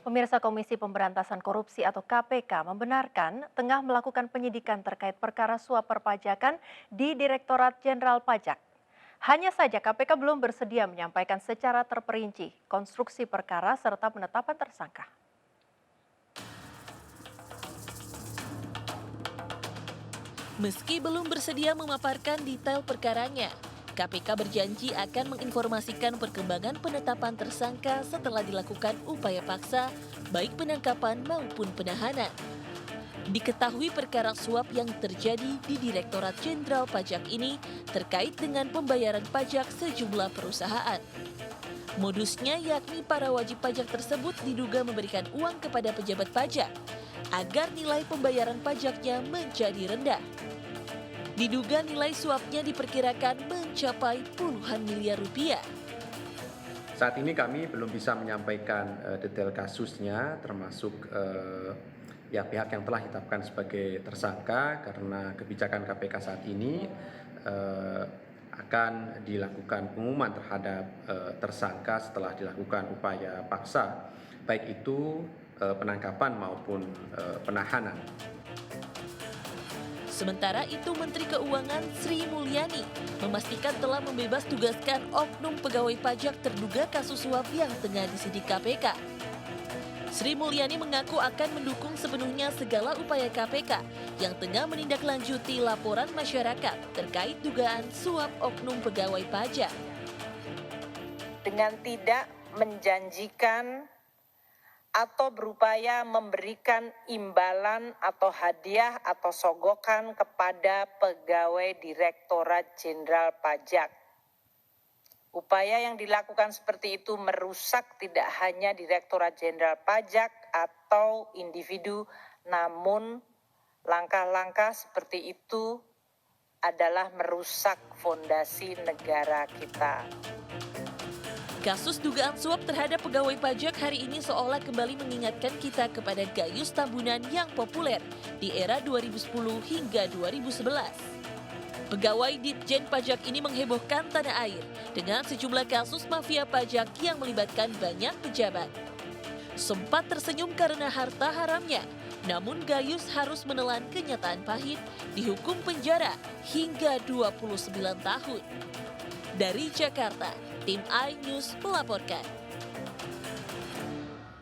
Pemirsa Komisi Pemberantasan Korupsi atau KPK membenarkan tengah melakukan penyidikan terkait perkara suap perpajakan di Direktorat Jenderal Pajak. Hanya saja KPK belum bersedia menyampaikan secara terperinci konstruksi perkara serta penetapan tersangka. Meski belum bersedia memaparkan detail perkaranya, KPK berjanji akan menginformasikan perkembangan penetapan tersangka setelah dilakukan upaya paksa, baik penangkapan maupun penahanan. Diketahui perkara suap yang terjadi di Direktorat Jenderal Pajak ini terkait dengan pembayaran pajak sejumlah perusahaan. Modusnya yakni para wajib pajak tersebut diduga memberikan uang kepada pejabat pajak agar nilai pembayaran pajaknya menjadi rendah. Diduga nilai suapnya diperkirakan mencapai puluhan miliar rupiah. Saat ini kami belum bisa menyampaikan detail kasusnya, termasuk pihak yang telah ditetapkan sebagai tersangka, karena kebijakan KPK saat ini akan dilakukan pengumuman terhadap tersangka setelah dilakukan upaya paksa, baik itu penangkapan maupun penahanan. Sementara itu, Menteri Keuangan Sri Mulyani memastikan telah membebas tugaskan oknum pegawai pajak terduga kasus suap yang tengah disidik KPK. Sri Mulyani mengaku akan mendukung sepenuhnya segala upaya KPK yang tengah menindaklanjuti laporan masyarakat terkait dugaan suap oknum pegawai pajak. Dengan tidak menjanjikan atau berupaya memberikan imbalan atau hadiah atau sogokan kepada pegawai Direktorat Jenderal Pajak. Upaya yang dilakukan seperti itu merusak tidak hanya Direktorat Jenderal Pajak atau individu, namun langkah-langkah seperti itu adalah merusak fondasi negara kita. Kasus dugaan suap terhadap pegawai pajak hari ini seolah kembali mengingatkan kita kepada Gayus Tambunan yang populer di era 2010 hingga 2011. Pegawai Ditjen Pajak ini menghebohkan tanah air dengan sejumlah kasus mafia pajak yang melibatkan banyak pejabat. Sempat tersenyum karena harta haramnya, namun Gayus harus menelan kenyataan pahit, dihukum penjara hingga 29 tahun. Dari Jakarta, Tim iNews melaporkan.